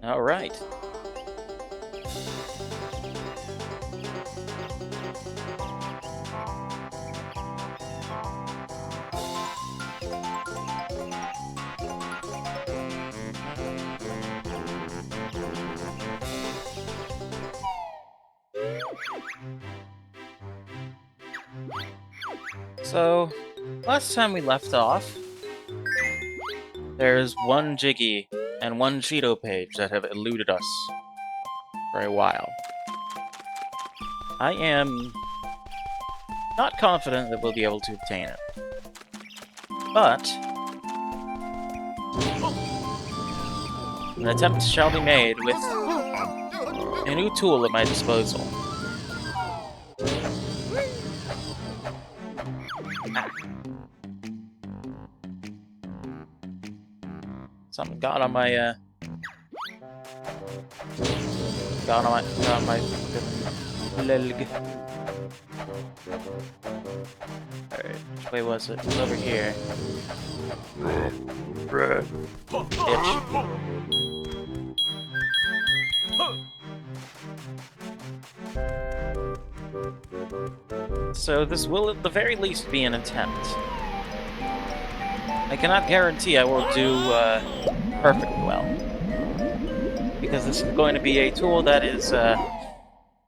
All right. So, last time we left off, there's one Jiggy and one Cheeto page that have eluded us for a while. I am not confident that we'll be able to obtain it, but an attempt shall be made with a new tool at my disposal. Something got on my leg. Alright, which way was it? It was over here. Itch. So this will at the very least be an attempt. I cannot guarantee I will do perfectly well, because this is going to be a tool that is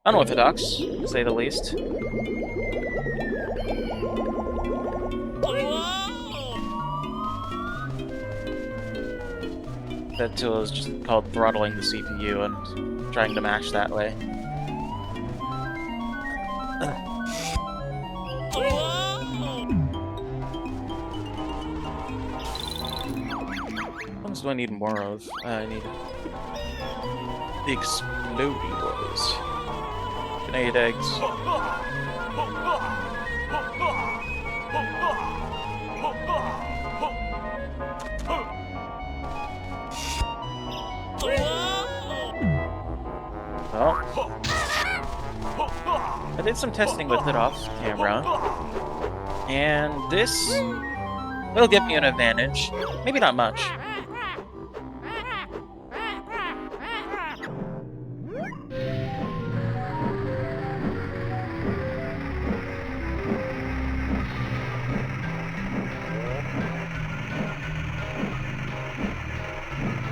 unorthodox, to say the least. That tool is just called throttling the CPU and trying to mash that way. What ones do I need more of? I need the Explodios. Grenade eggs. Oh. I did some testing with it off camera, and this will give me an advantage. Maybe not much.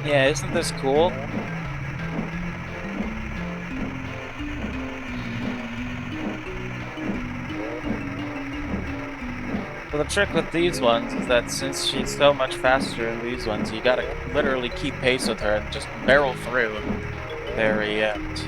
Yeah, isn't this cool? Well, the trick with these ones is that since she's so much faster than these ones, you gotta literally keep pace with her and just barrel through the very end.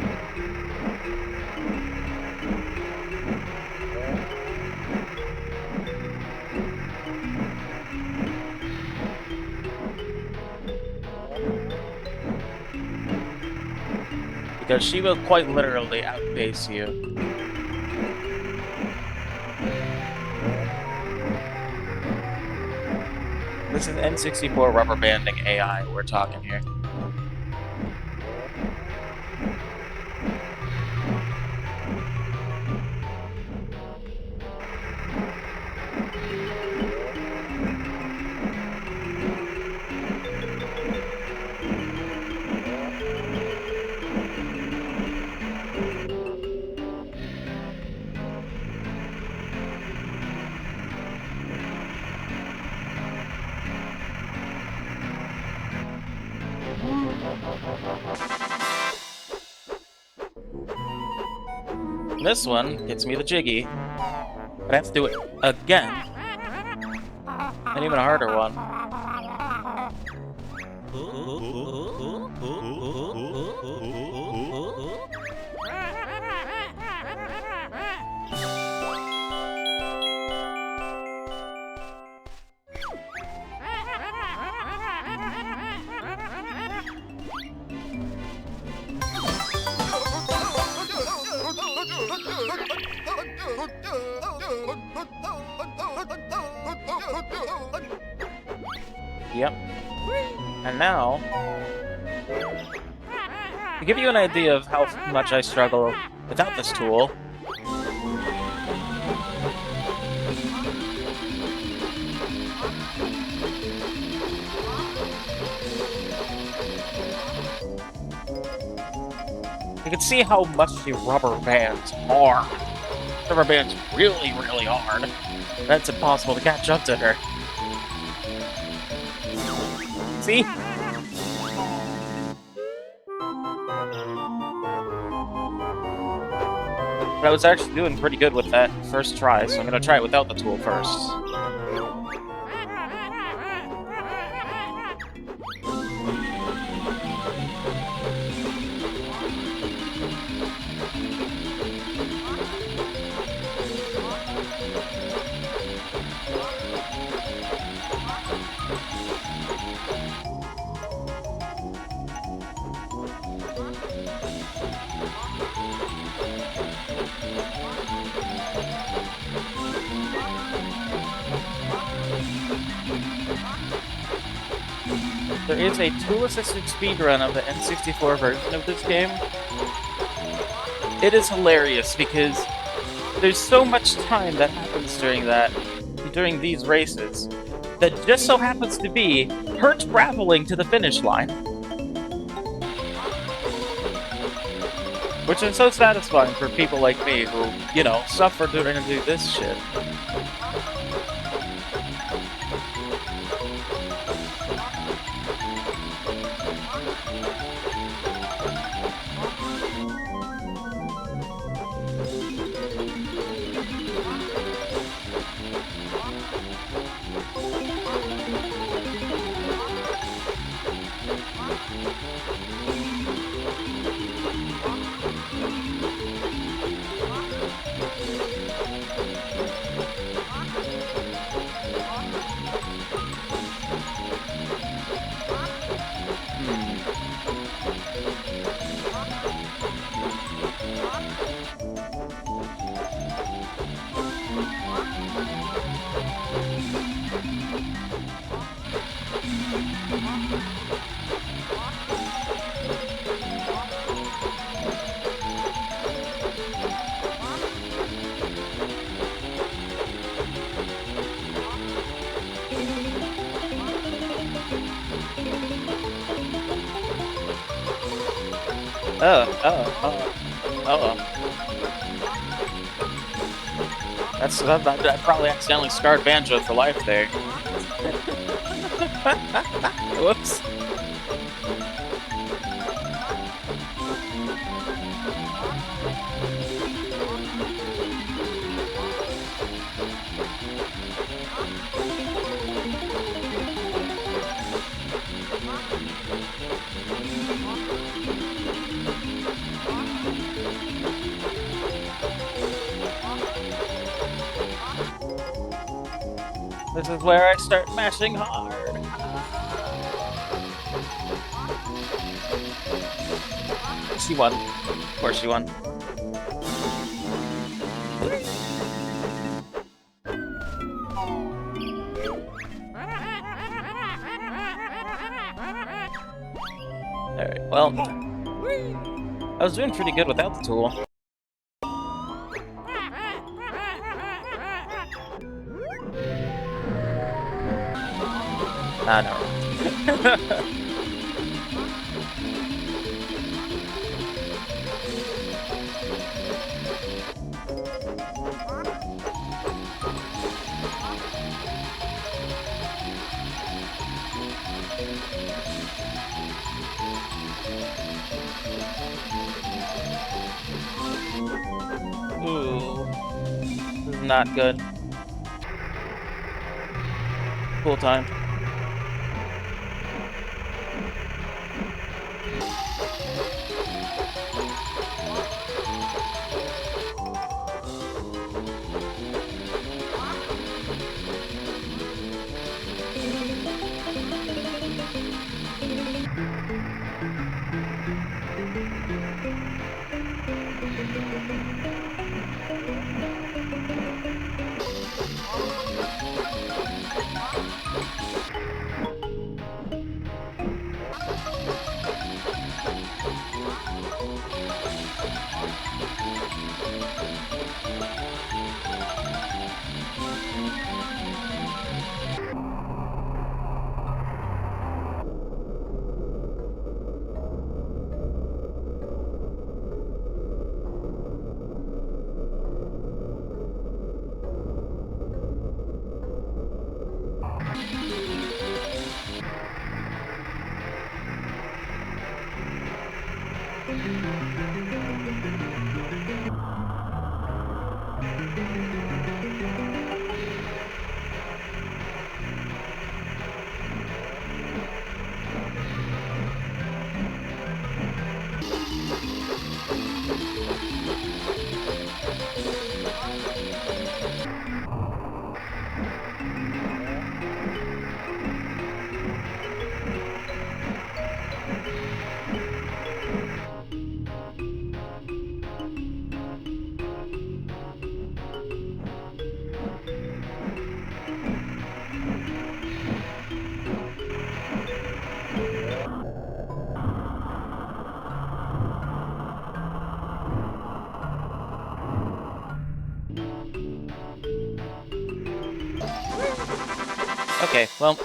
Because she will quite literally outpace you. This is N64 rubber banding AI we're talking here. This one gets me the Jiggy, but I have to do it again. An even harder one. Yep. And now, to give you an idea of how much I struggle without this tool, you can see how much the rubber bands are. Rubber bands really, really hard. That's impossible to catch up to her. See? But I was actually doing pretty good with that first try, so I'm gonna try it without the tool first. There is a tool-assisted speedrun of the N64 version of this game. It is hilarious because there's so much time that happens during these races, that just so happens to be her traveling to the finish line. Which is so satisfying for people like me who, you know, suffer trying to do this shit. That probably accidentally scarred Banjo for life there. Whoops. This is where I start mashing hard. She won. Of course she won. Alright, well, I was doing pretty good without the tool. Ah, no. Ooh. This is not good. Cool time. Okay, well...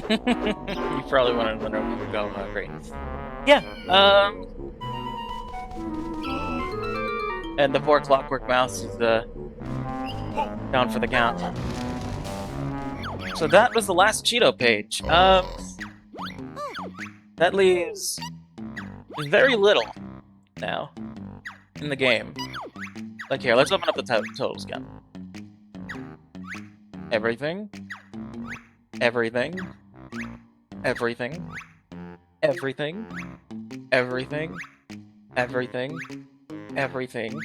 You probably wanted to know where we're going. Great. Yeah, and the 4 Clockwork Mouse is, down for the count. So that was the last Cheeto page. That leaves very little now in the game. Like, here, let's open up the totals again. Everything. Everything. Everything. Everything. Everything. Everything. Everything.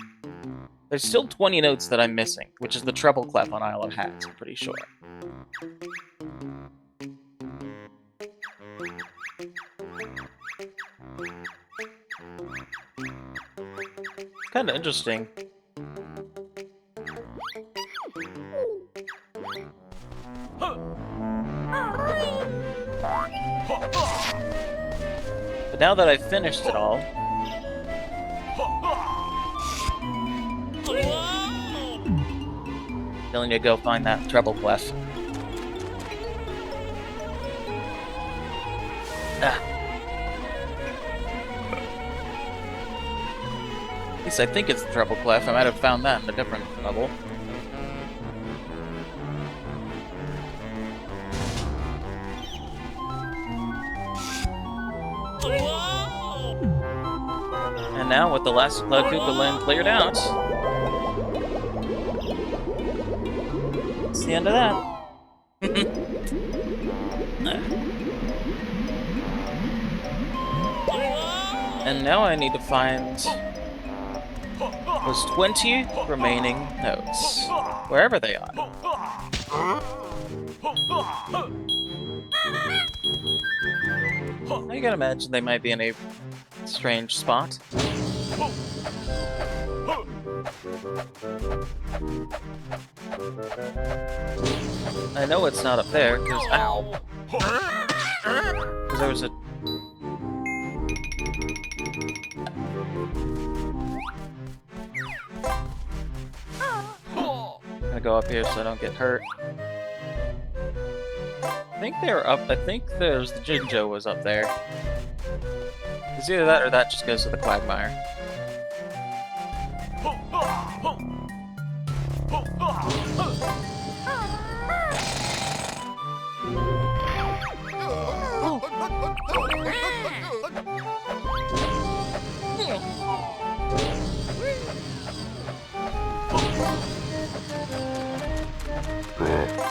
There's still 20 notes that I'm missing, which is the treble clef on Isle of Hats, I'm pretty sure. It's kind of interesting. But now that I've finished it all, still need to go find that treble clef. At least I think it's the treble clef. I might have found that in a different level. And now, with the last Koopa cleared out, it's the end of that. And now I need to find those 20 remaining notes, wherever they are. I can imagine they might be in a strange spot. I know it's not up there, because ow! Because there was a... I'm gonna go up here so I don't get hurt. I think they were up. I think there's the Jinjo was up there. It's either that or that just goes to the Quagmire.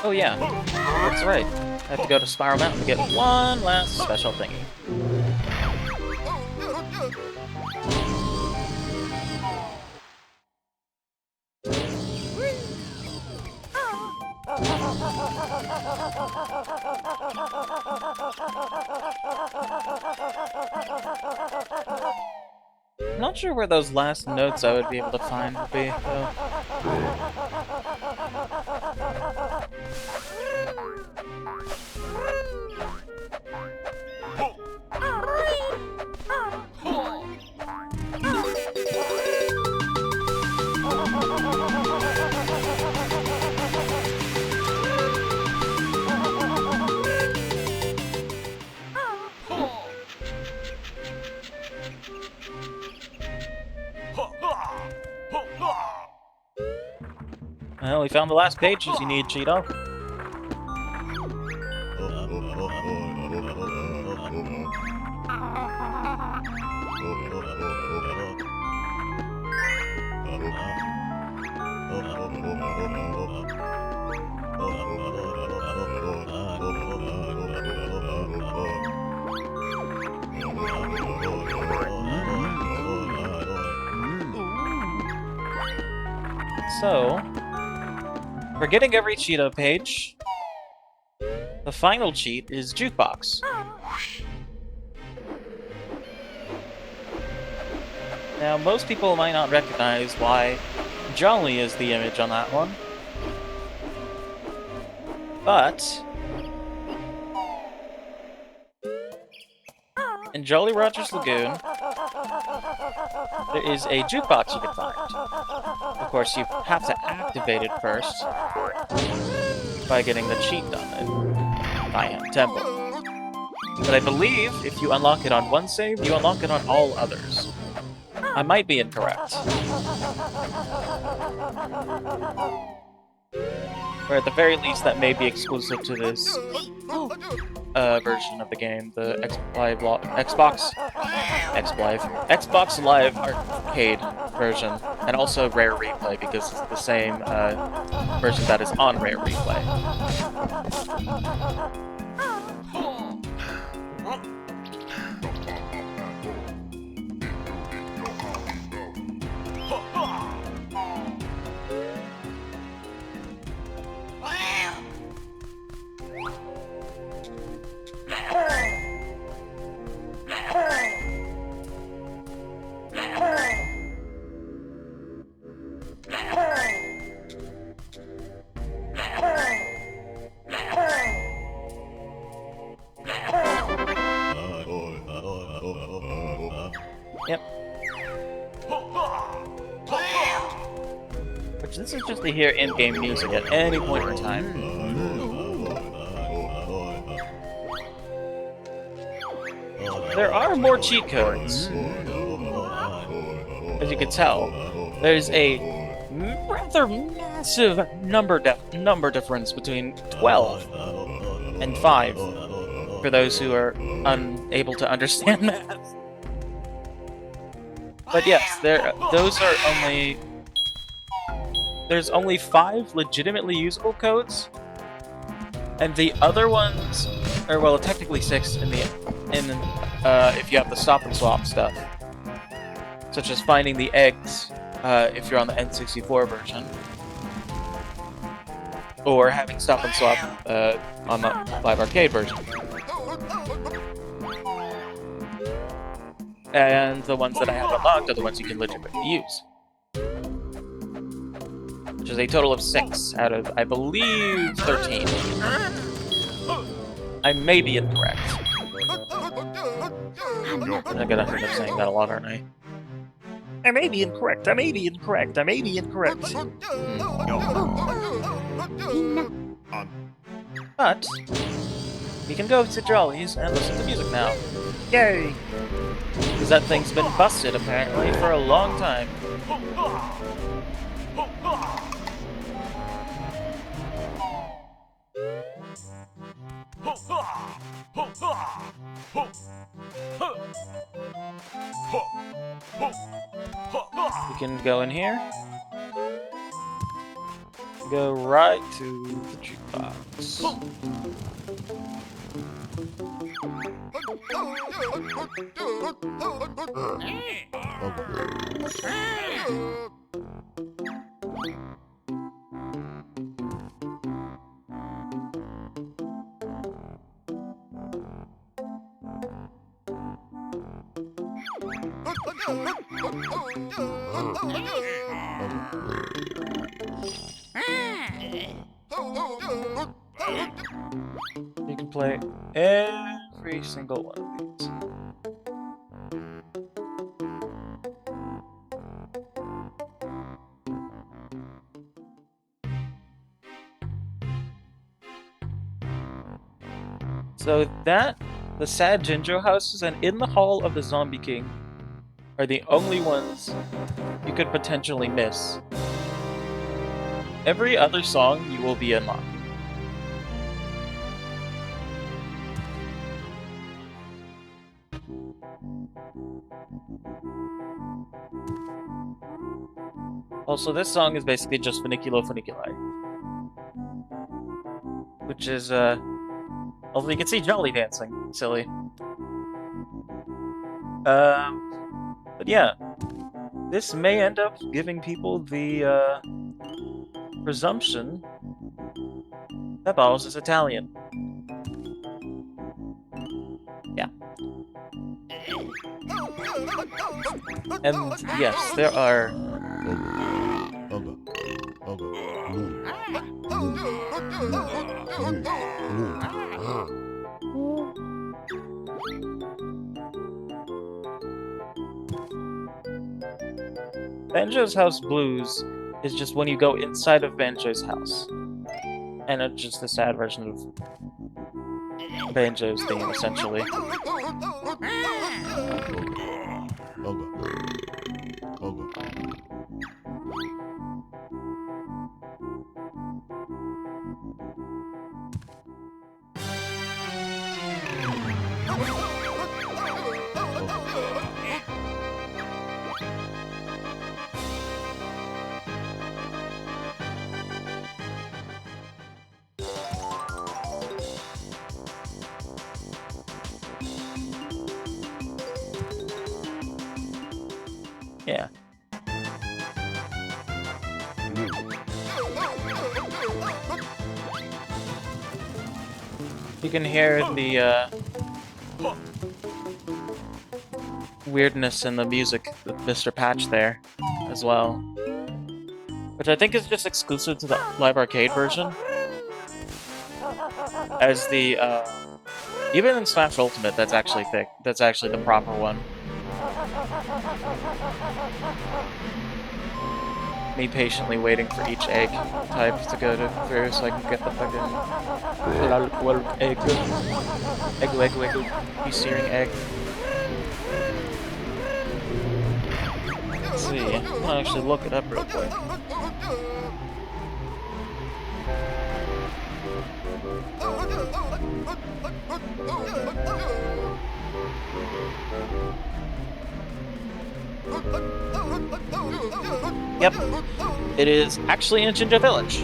Oh yeah, that's right. I have to go to Spiral Mountain to get one last special thingy. Not sure where those last notes I would be able to find would be, though. Well, we found the last pages you need, Cheeto. So, for getting every Cheeto page, the final cheat is Jukebox. Now, most people might not recognize why Jolly is the image on that one, but in Jolly Roger's Lagoon, there is a jukebox you can find. Of course, you have to activate it first by getting the cheat done in Diane Temple. But I believe if you unlock it on one save, you unlock it on all others. I might be incorrect. Or at the very least, that may be exclusive to this version of the game, the Xbox Live Arcade version, and also Rare Replay, because it's the same version that is on Rare Replay. Yep. Which this is just to hear in-game music at any point in time. There are more cheat codes. As you can tell, there's a rather massive number difference between 12 and 5 for those who are unable to understand math. But yes, there's only 5 legitimately usable codes, and the other ones are, well, technically 6 if you have the stop and swap stuff, such as finding the eggs if you're on the N64 version, or having stop and swap on the Live Arcade version. And the ones that I have unlocked are the ones you can legitimately use. Which is a total of 6 out of, I believe, 13. I may be incorrect. I'm gonna end up saying that a lot, aren't I? I may be incorrect, I may be incorrect, I may be incorrect. But, we can go to Jolly's and listen to music now. Yay! Because that thing's been busted, apparently, for a long time. We can go in here. Go right to the jukebox. You can play every single one of these. So the sad Jinjo houses and in the Hall of the Zombie King are the only ones you could potentially miss. Every other song you will be in line. Also, this song is basically just Funiculo Funiculi. Which is, although you can see Jolly dancing. Silly. But yeah. This may end up giving people the, presumption that Bowles is Italian. Yeah. And yes, there are... Banjo's House Blues is just when you go inside of Banjo's house. And it's just a sad version of Banjo's theme, essentially. Yeah. You can hear the weirdness in the music with Mr. Patch there as well. Which I think is just exclusive to the Live Arcade version. As the even in Smash Ultimate that's actually the proper one. Me patiently waiting for each egg type to go through so I can get the fucking egg, searing egg. Let's see, I'm gonna actually look it up real quick. Yep, it is actually in Jinjo Village.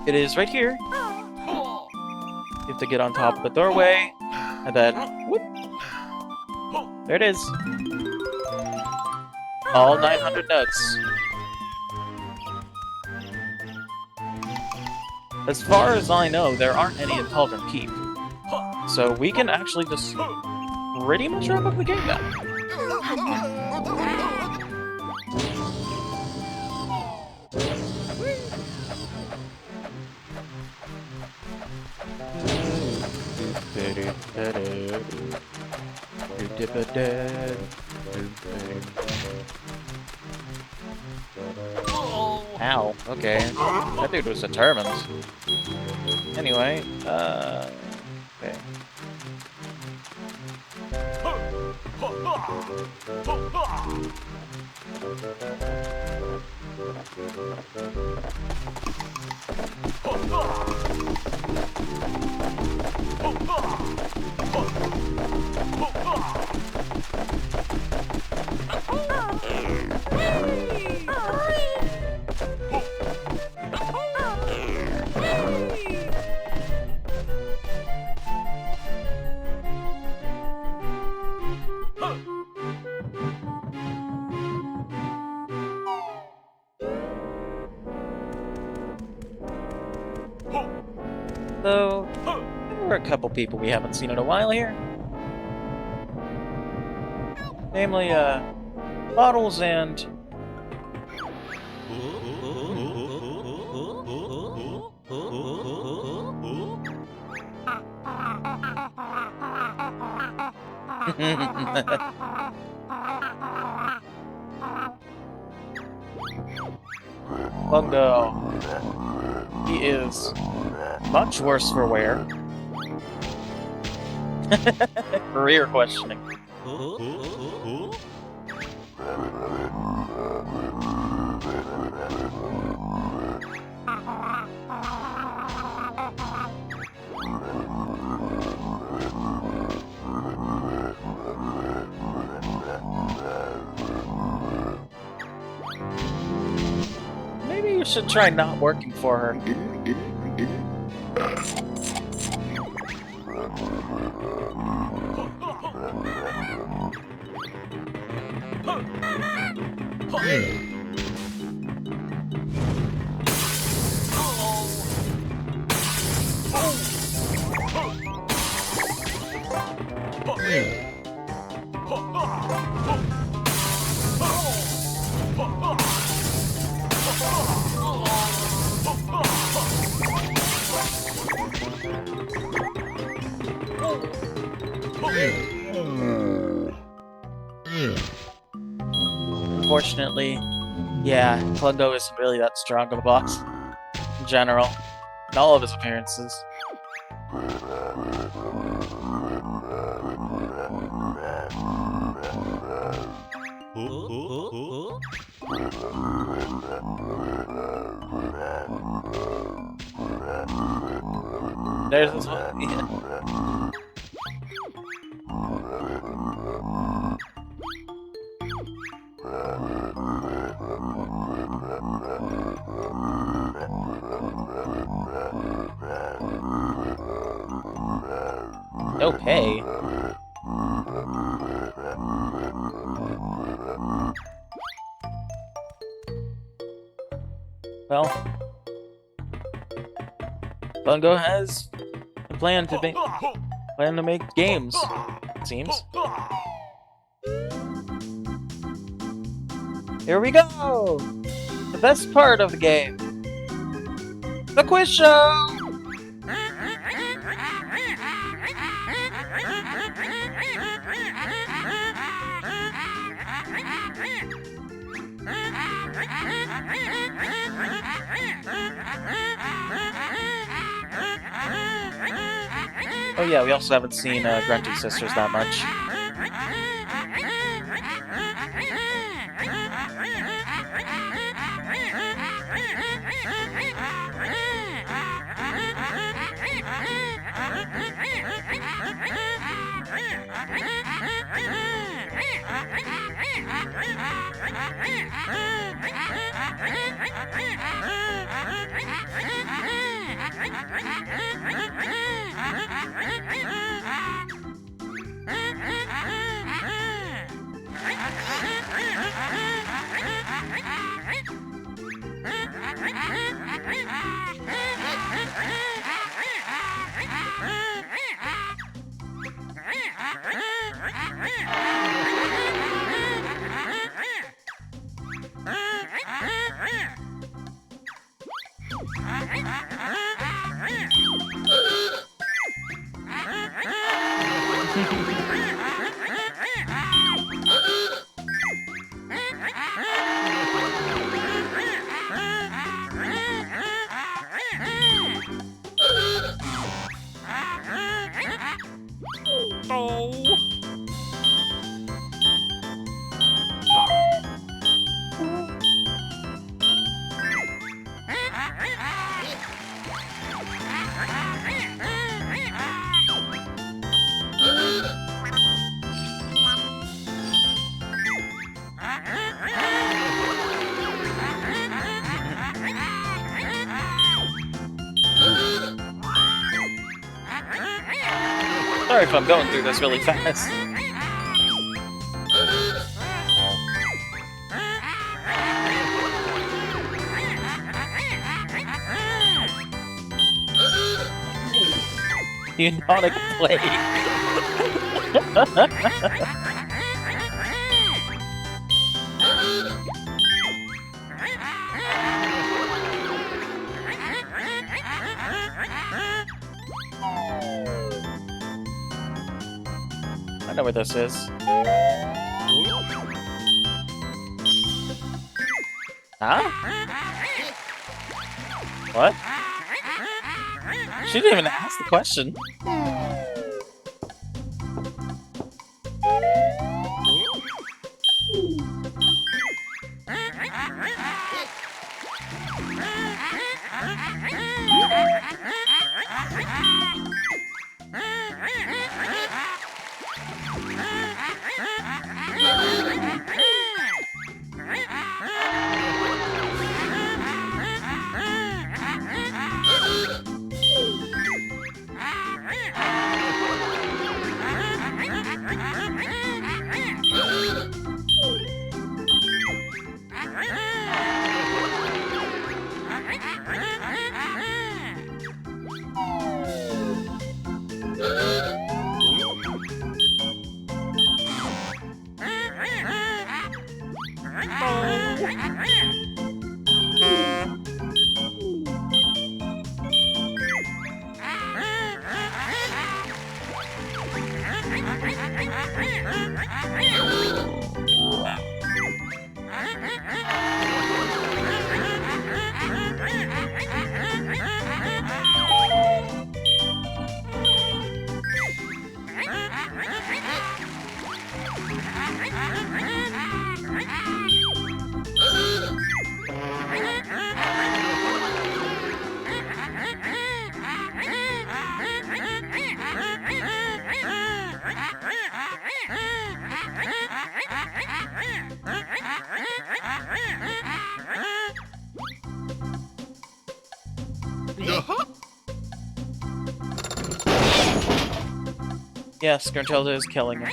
It is right here. You have to get on top of the doorway, and then whoop. There it is. All 900 notes. As far as I know, there aren't any in Cauldron Keep. So we can actually just pretty much wrap up the game now. Ow, okay. That dude was determined. Anyway, okay. Though, there are a couple people we haven't seen in a while here. Namely, Bottles and... Bungo. He is much worse for wear. Career questioning. Maybe you should try not working for her. Unfortunately, yeah, Clundo isn't really that strong of a boss in general, in all of his appearances. There's this one. Yeah. Okay. Well, Bungo has a plan to make games, it seems. Here we go! The best part of the game. The quiz show! Oh yeah, we also haven't seen Grunty Sisters that much. Sorry if I'm going through this really fast. You know how to play. I know where this is. Huh? What? She didn't even ask the question. Yes, Gruntilda is killing him.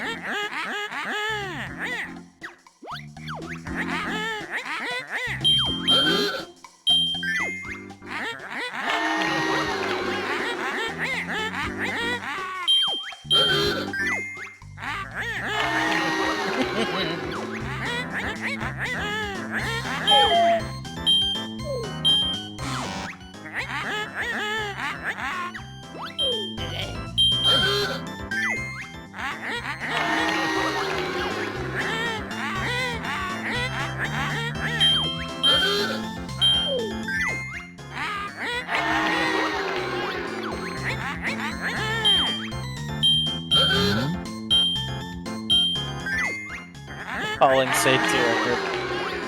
Calling safety record.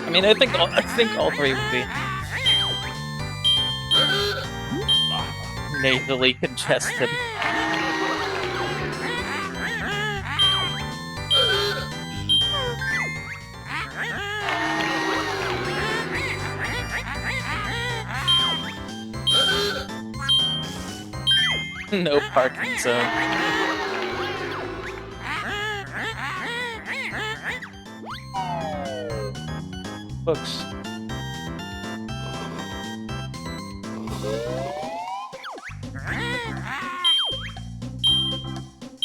I mean, I think all three would be nasally congested. No parking zone. Books.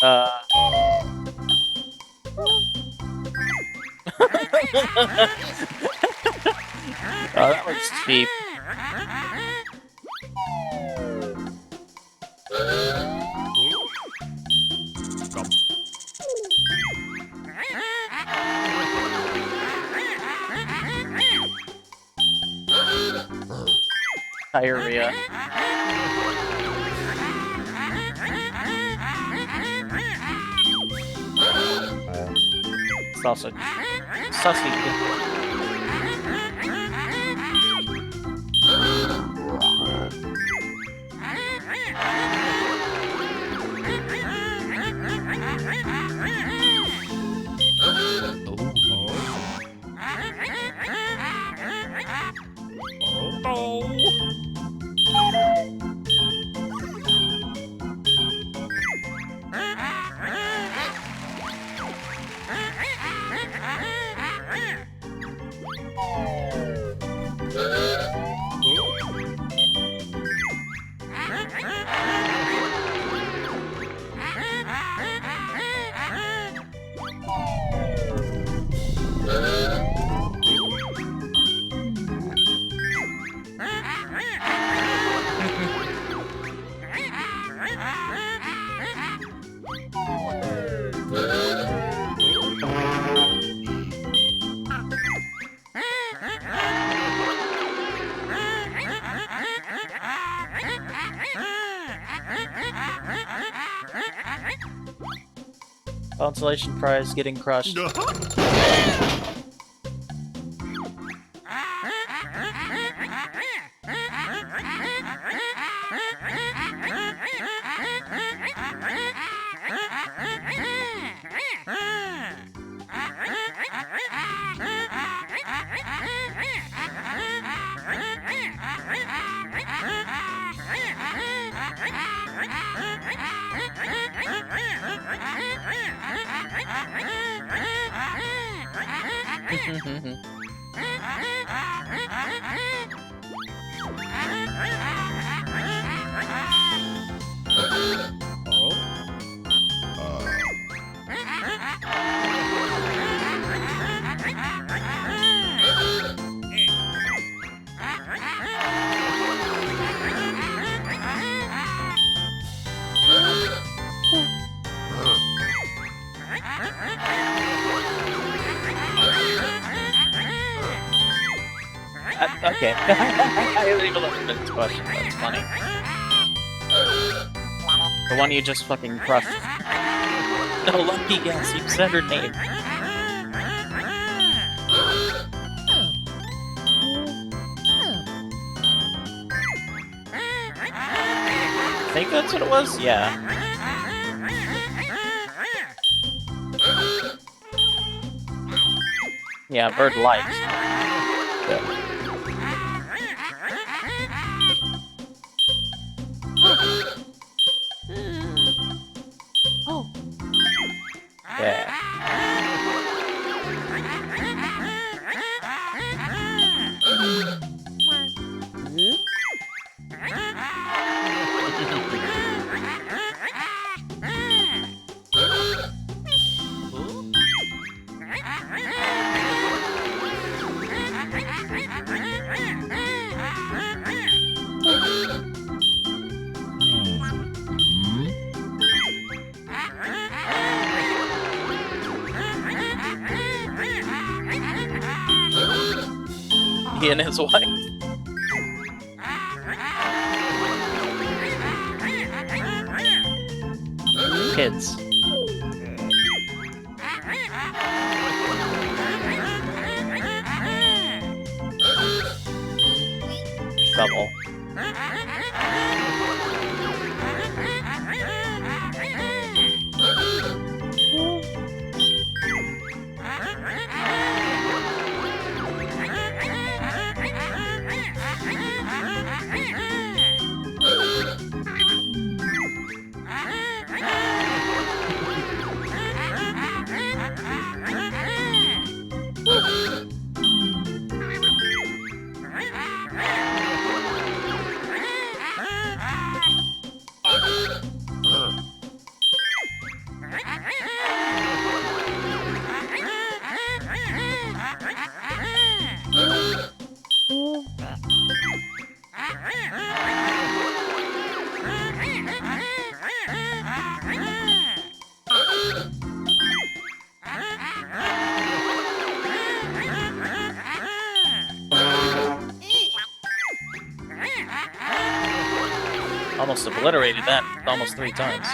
Oh, that looks cheap. Diarrhea. Sausage. Sausage. Consolation prize getting crushed. Okay. I didn't even look at this question. That's funny. The one you just fucking crushed. No, lucky guess. You said her name. I think that's what it was? Yeah. Yeah, bird likes. Yeah. Oh. Yeah. He and his wife. Kids. Trouble. Almost obliterated that almost 3 times.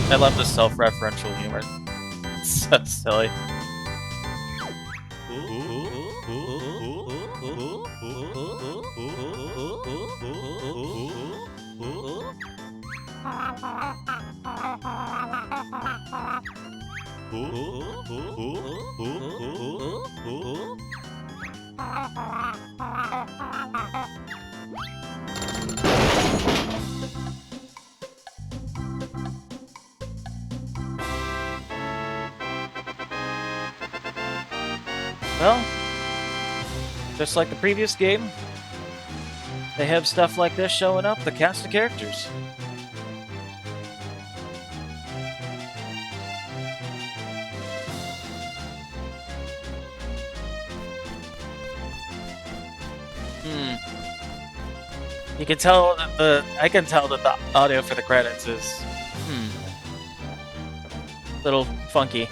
I love this self-referential humor. It's so silly. Well, Just like the previous game, they have stuff like this showing up, the cast of characters. You can tell that I can tell that the audio for the credits is, little funky.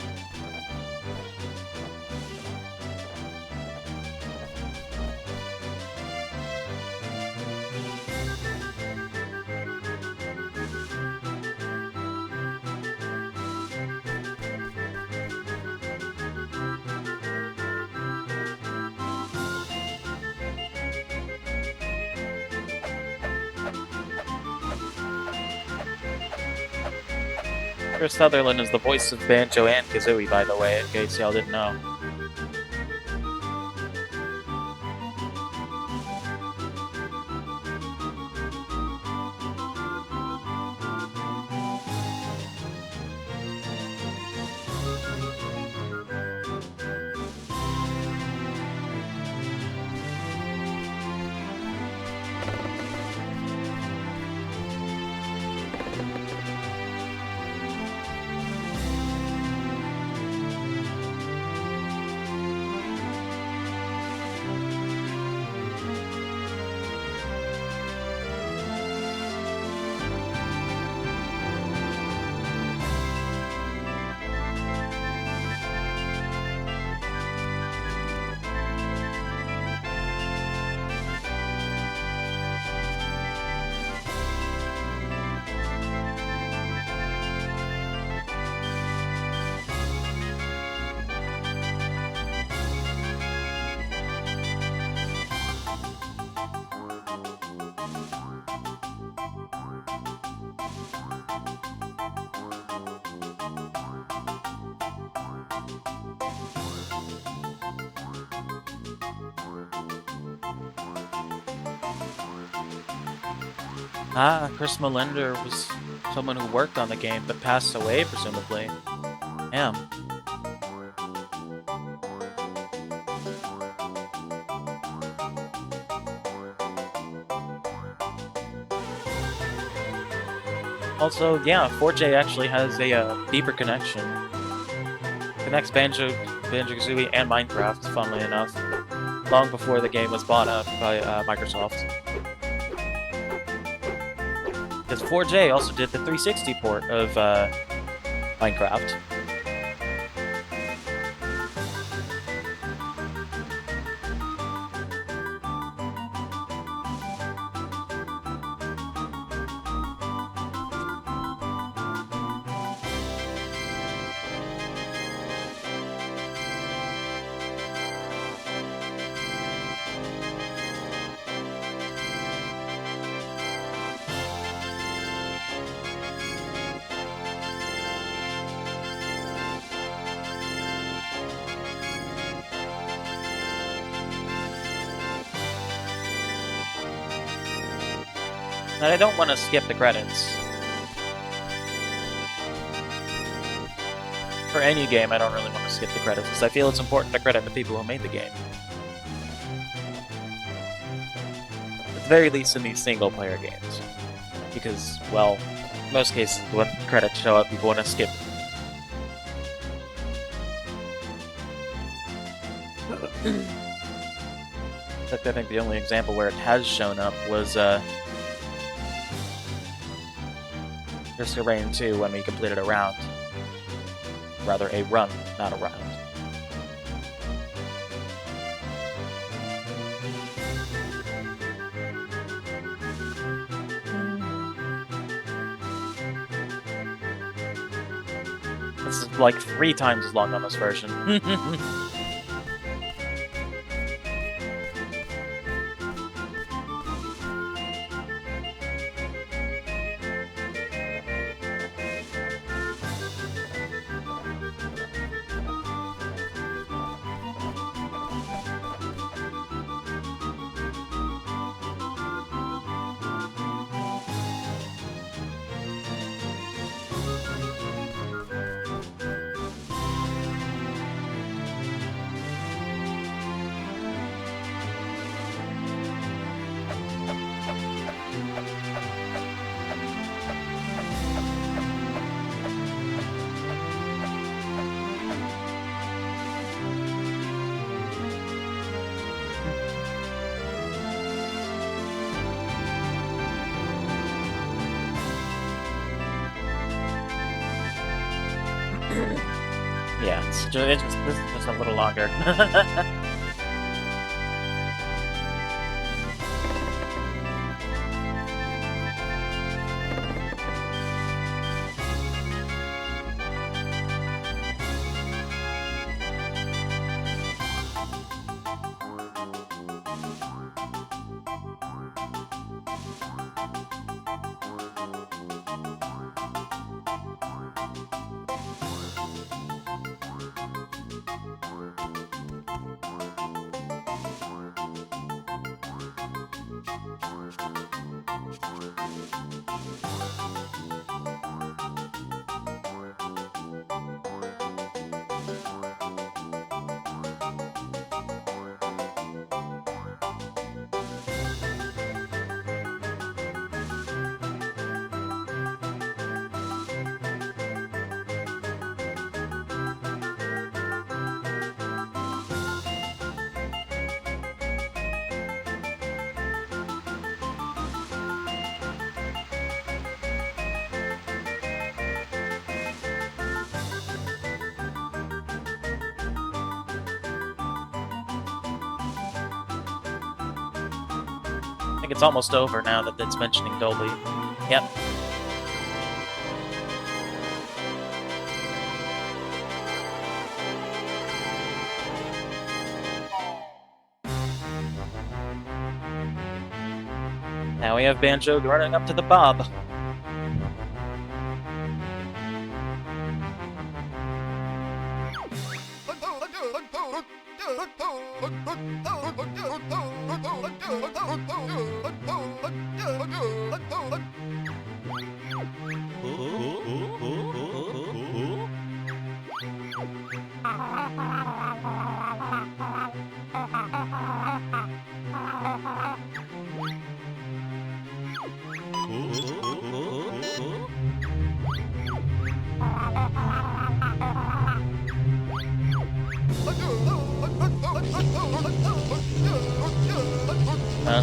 Chris Sutherland is the voice of Banjo and Kazooie, by the way, in case y'all didn't know. Chris Melender was someone who worked on the game but passed away, presumably. Damn. Also, yeah, 4J actually has a deeper connection. Connects Banjo-Kazooie and Minecraft, funnily enough, long before the game was bought up by Microsoft. Because 4J also did the 360 port of Minecraft. And I don't want to skip the credits. For any game, I don't really want to skip the credits, because I feel it's important to credit the people who made the game. At the very least in these single-player games. Because, well, in most cases, when credits show up, people want to skip. In fact, I think the only example where it has shown up was, Risk Rain 2 when we completed a round. Rather, a run, not a round. This is like 3 times as long on this version. Yeah, this is just a little longer. I think it's almost over now that it's mentioning Dolby. Yep. Now we have Banjo running up to the Bob.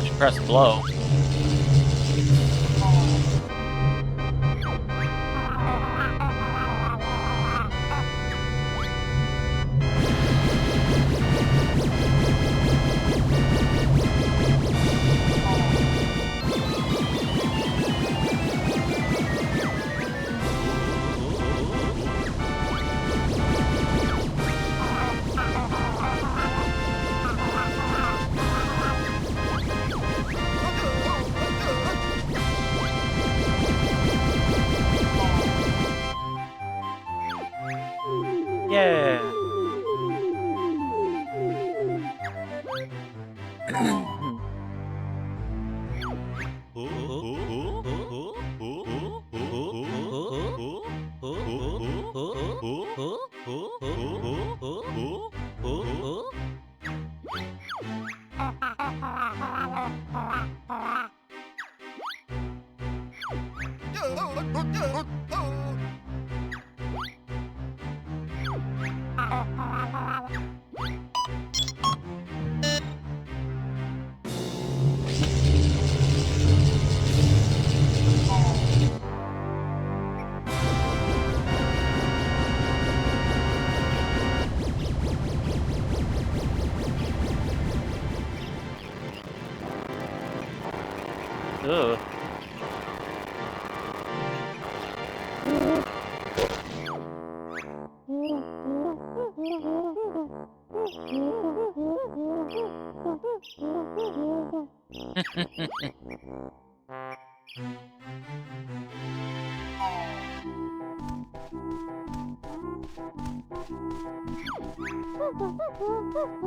She pressed blow. Yeah. Ugh.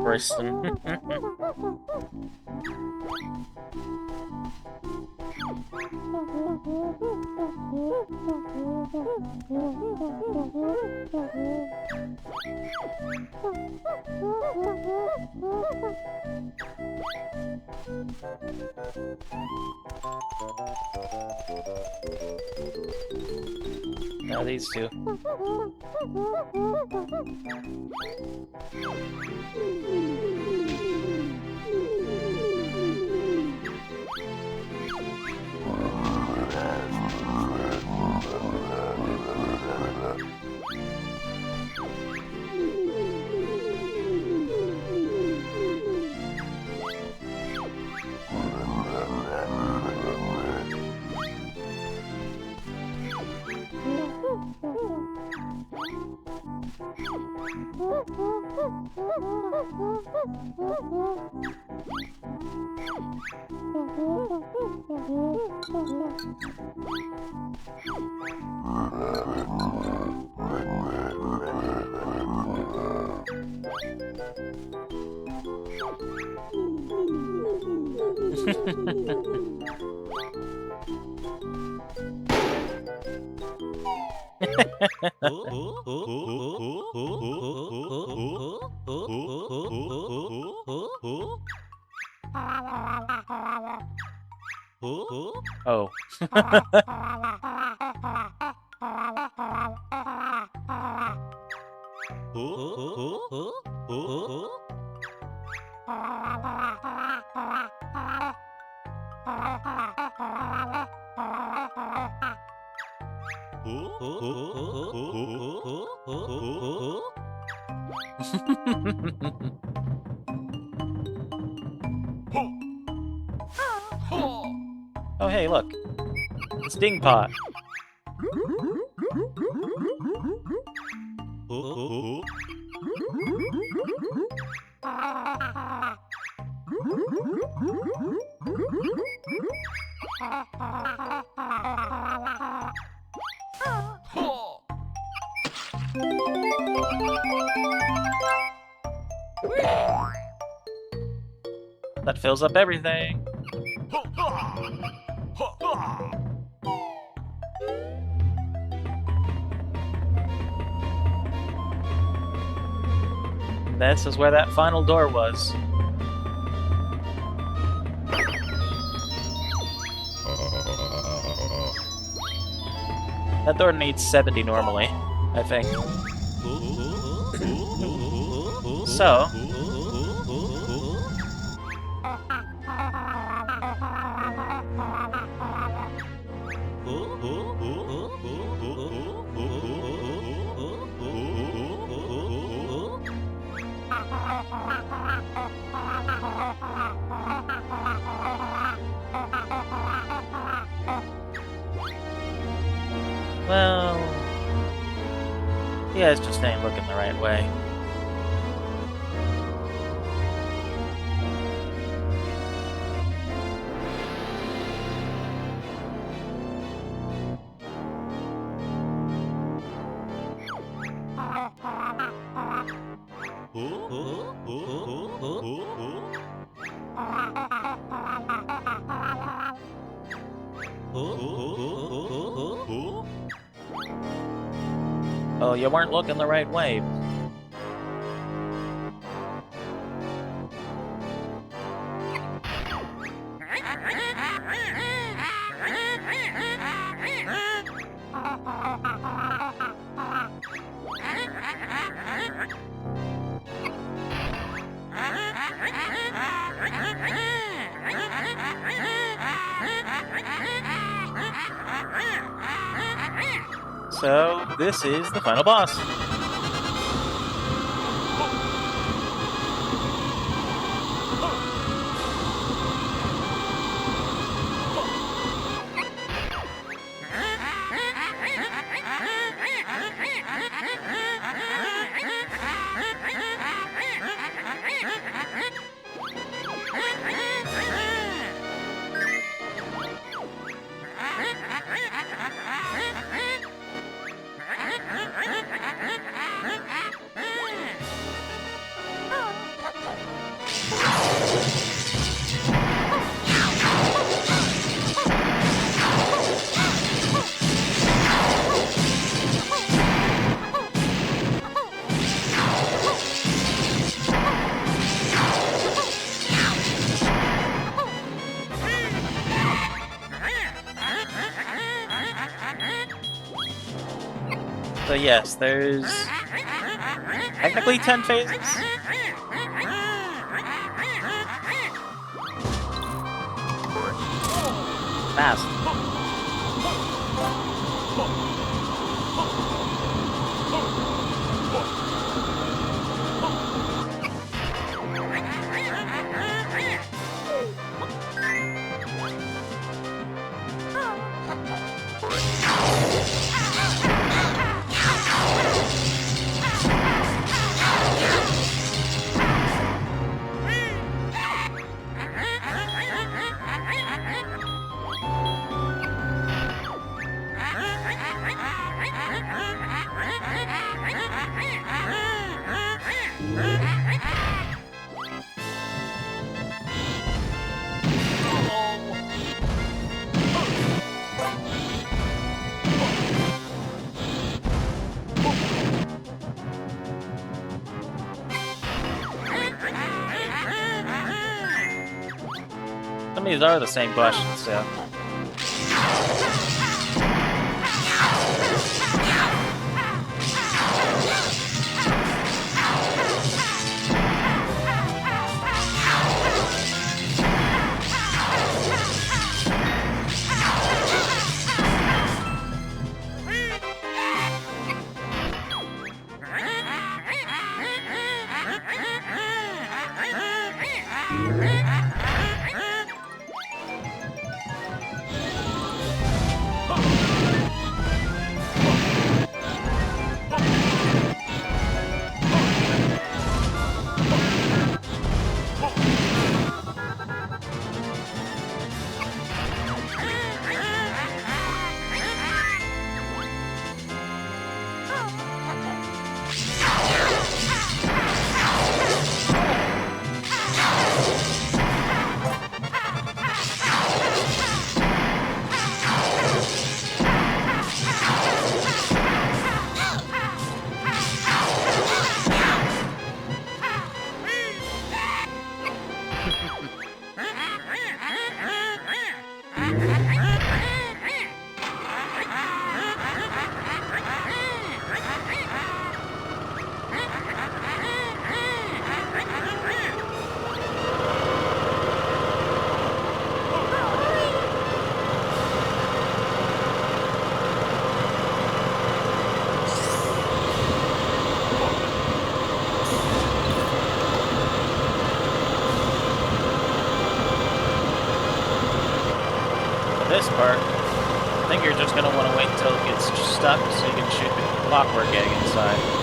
Bryson. Now these two. Oh. Oh, hey, look. It's Ding Pot. That fills up everything. This is where that final door was. That door needs 70 normally, I think. So... well... yeah, it's just ain't looking the right way. Oh, you weren't looking the right way. So, this is the final boss. So yes, there's technically 10 phases. Fast. Some of these are the same questions, yeah. This part, I think you're just going to want to wait until it gets stuck so you can shoot the clockwork egg inside.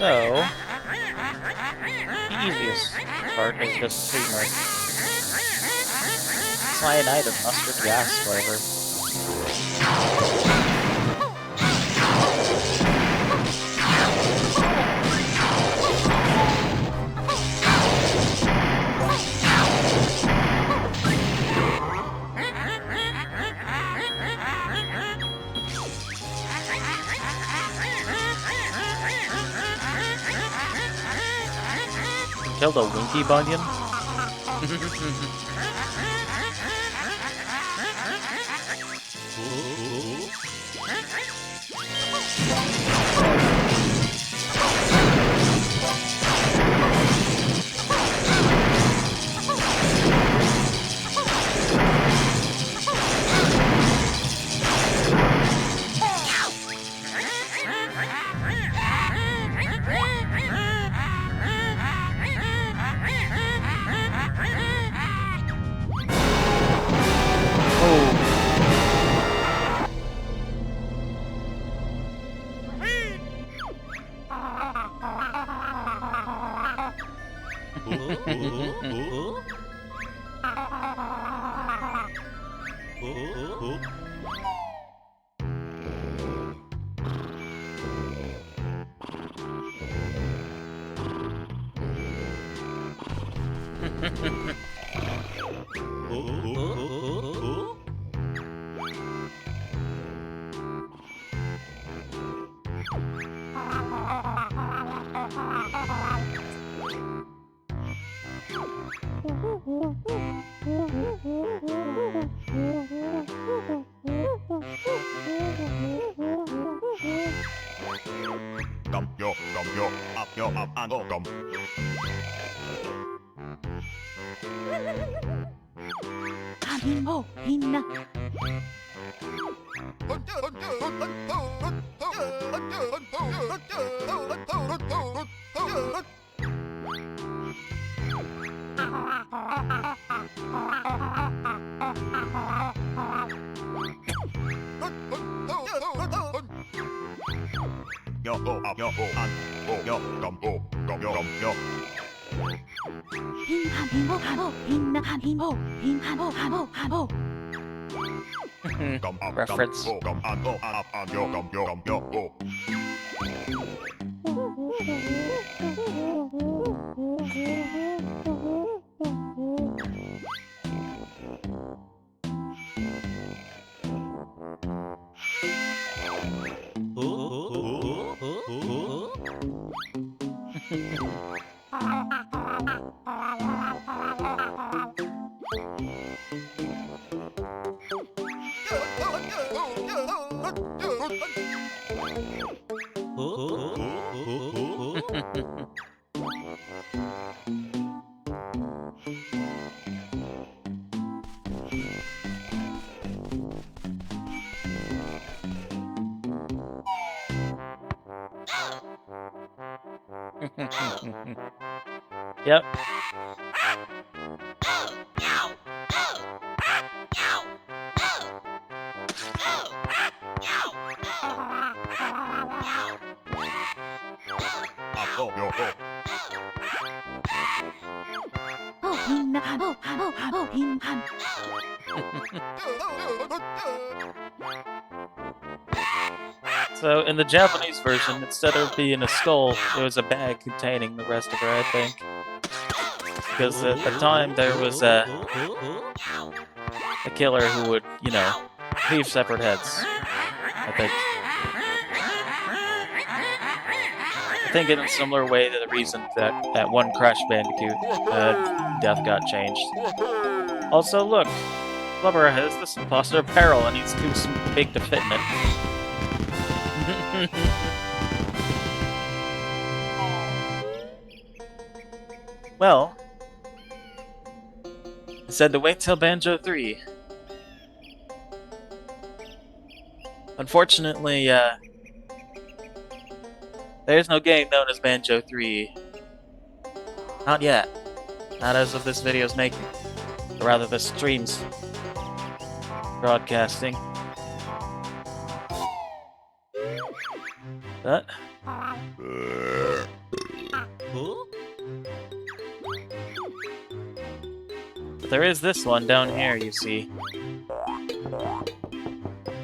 So, the easiest part is just creamery. Cyanide of mustard gas flavor. Killed a Winky Bunyan? Reference. Yep. So, in the Japanese version, instead of being a skull, it was a bag containing the rest of her, I think. Because at the time, there was a killer who would, you know, leave separate heads, I think. think in a similar way to the reason that one Crash Bandicoot death got changed. Also, look, Blubber has this imposter apparel and he's doing some big to fit in it. Well, I said to wait till Banjo-Tooie. Unfortunately, there's no game known as Banjo-Tooie. Not yet. Not as of this video's making. Or rather, the stream's broadcasting. But... But there is this one down here, you see.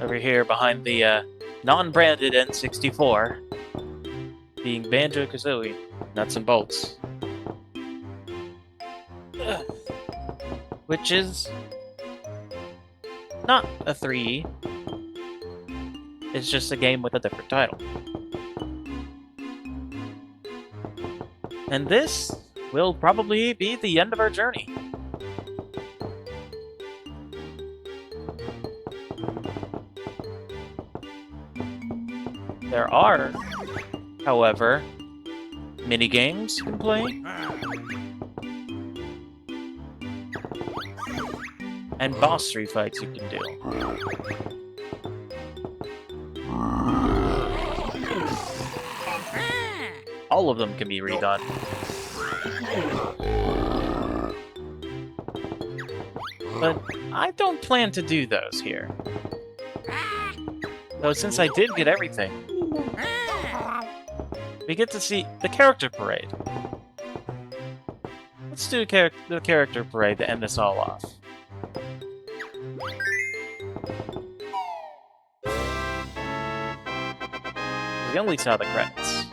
Over here, behind the, non-branded N64. Being Banjo-Kazooie. Nuts and bolts. Which is... not a 3. It's just a game with a different title. And this will probably be the end of our journey. There are, however, minigames you can play. And boss fights you can do. All of them can be redone. But I don't plan to do those here. Though since I did get everything, we get to see the character parade. Let's do the character parade to end this all off. We only saw the credits.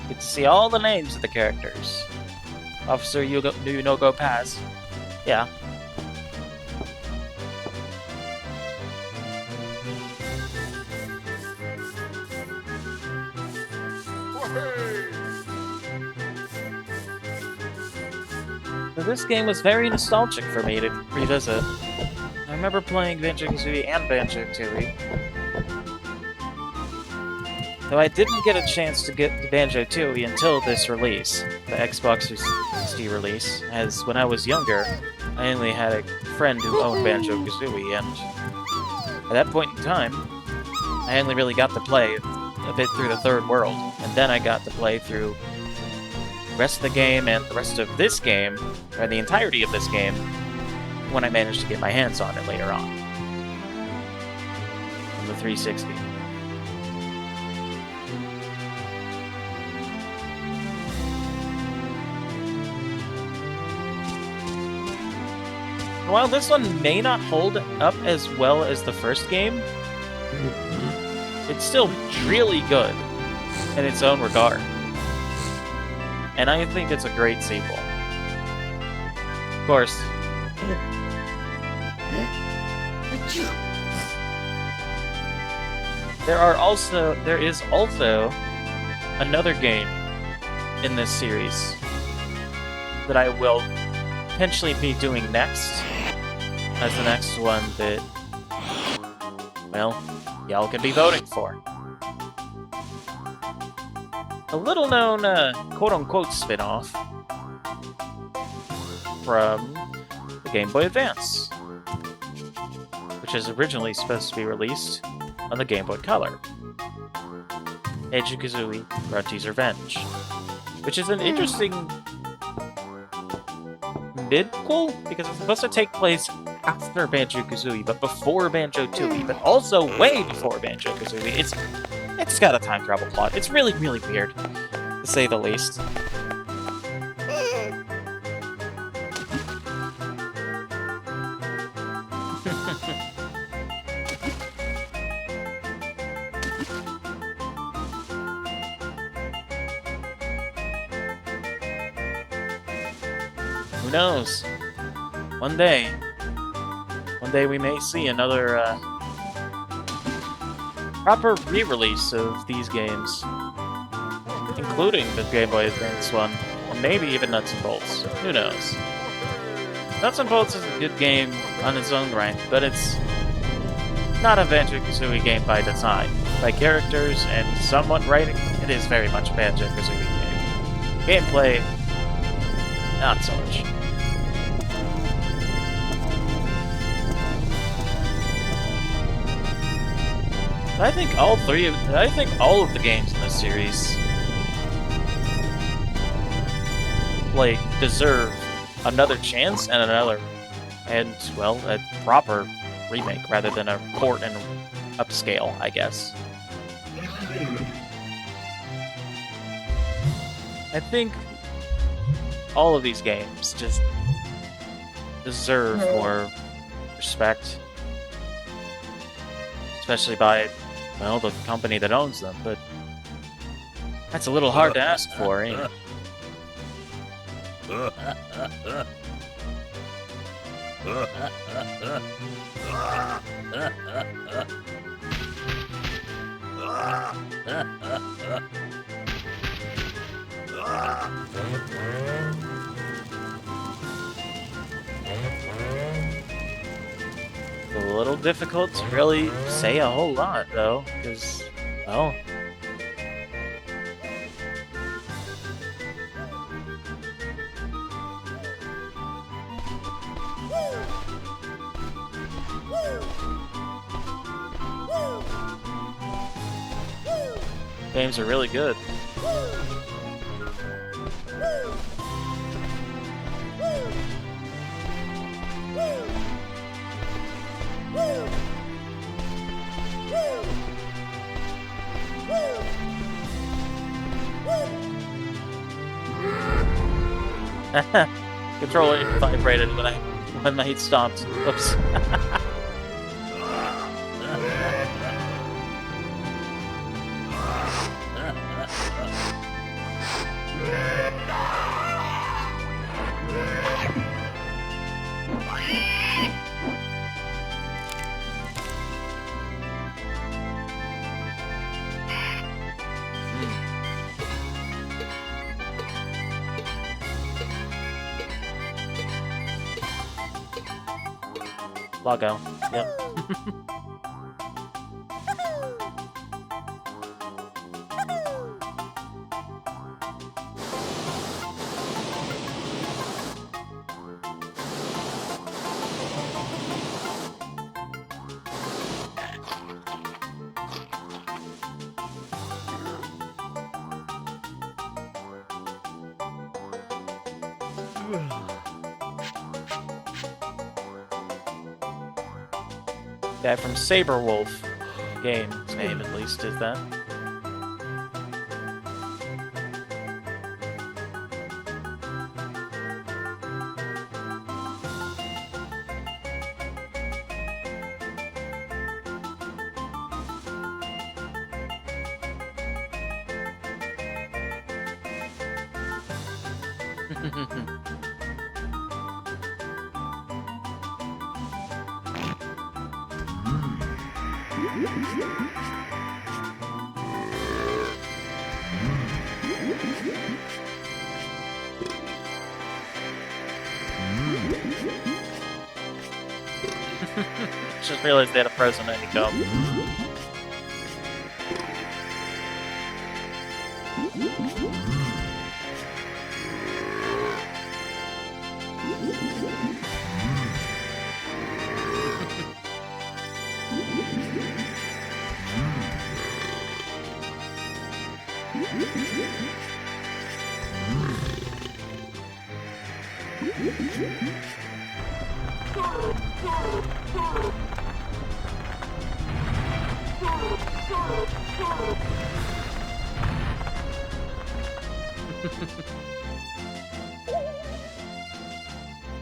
Get to see all the names of the characters. Officer Go Paz. Yeah. So this game was very nostalgic for me to revisit. I remember playing Banjo-Kazooie and Banjo-Tooie. Though I didn't get a chance to get the Banjo-Tooie until this release, the Xbox 360 release, as when I was younger, I only had a friend who owned Banjo-Kazooie, and at that point in time, I only really got to play a bit through the third world, and then I got to play through the rest of the game and the rest of this game, or the entirety of this game, when I managed to get my hands on it later on. On the 360. While this one may not hold up as well as the first game, it's still really good in its own regard. And I think it's a great sequel. Of course, there is also another game in this series that I will potentially be doing next. As the next one that, well, y'all can be voting for. A little-known, quote-unquote spin-off from the Game Boy Advance, which is originally supposed to be released on the Game Boy Color. Banjo-Kazooie Grunty's Revenge, which is an interesting midquel, because it's supposed to take place after Banjo-Kazooie, but before Banjo-Tooie, but also way before Banjo-Kazooie. It's got a time travel plot. It's really, really weird, to say the least. knows? One day we may see another proper re-release of these games, including the Game Boy Advance one, or maybe even Nuts and Bolts. Who knows? Nuts and Bolts is a good game on its own right, but it's not a Banjo-Tooie game by design. By characters and someone writing, it is very much a Banjo-Tooie game. Gameplay, not so much. I think all of the games in this series like deserve another chance and well, a proper remake rather than a port and upscale, I guess. I think all of these games just deserve more respect, especially by, well, the company that owns them, but that's a little hard to ask for, ain't it? It's a little difficult to really say a whole lot, though, because, well, games are really good. Controller vibrated when I stopped. Oops. Loggo. Yep. Guy from Saberwolf game's name, at least, is that. Just realized they had a frozen honeycomb.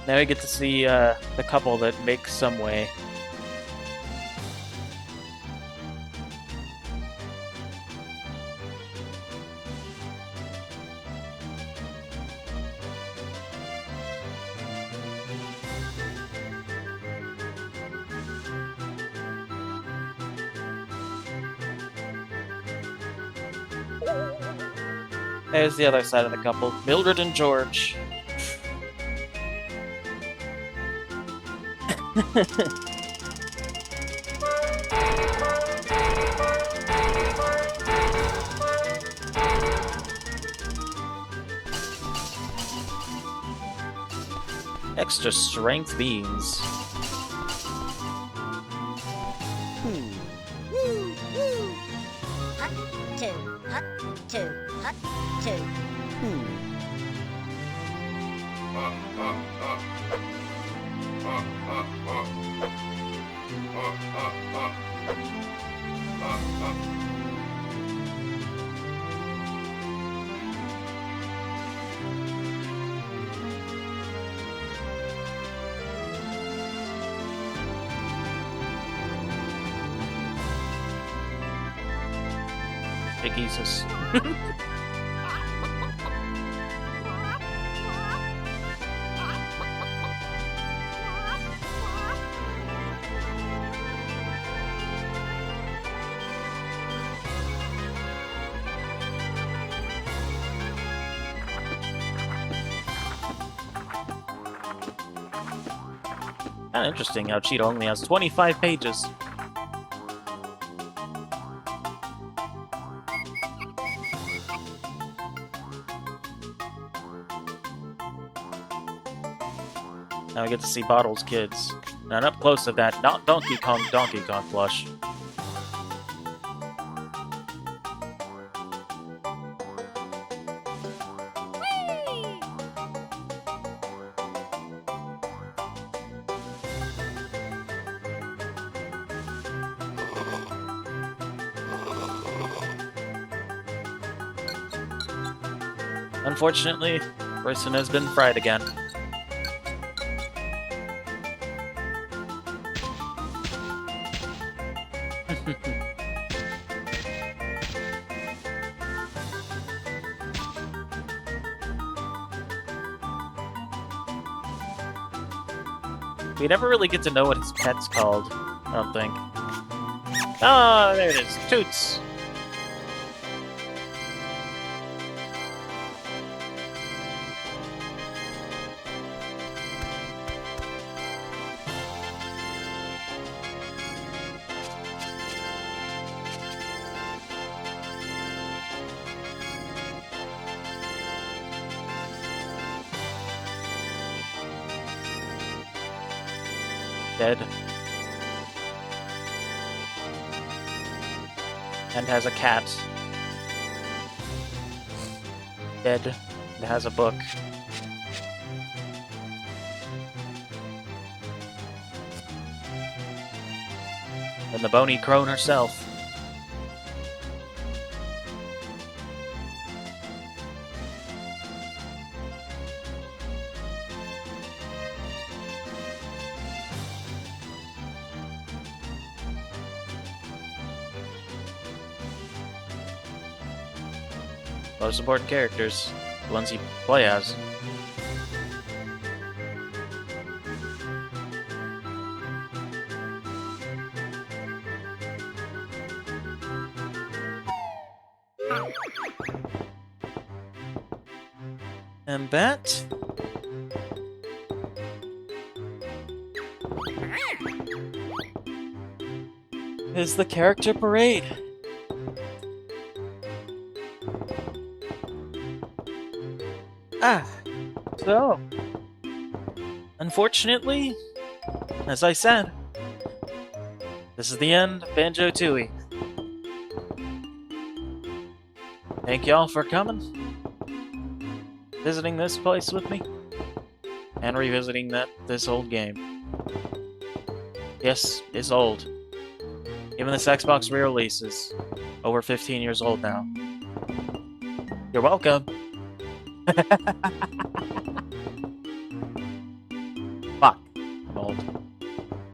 Now we get to see the couple that makes some way. There's the other side of the couple, Mildred and George. Extra strength beans. Hut, two, hut, two, hut, two. Big Jesus. Kinda interesting how Cheetah only has 25 pages. Now we get to see Bottle's kids. And up close to that, not Donkey Kong plush. Unfortunately, person has been fried again. We never really get to know what his pet's called, I don't think. Ah, there it is. Toots! Dead. And has a cat. Dead. And has a book. And the bony crone herself. Most important characters, the ones you play as. And that is the character parade. So, unfortunately, as I said, this is the end of Banjo-Tooie. Thank y'all for coming, visiting this place with me, and revisiting this old game. Yes, it's old. Even this Xbox re-release is over 15 years old now. You're welcome.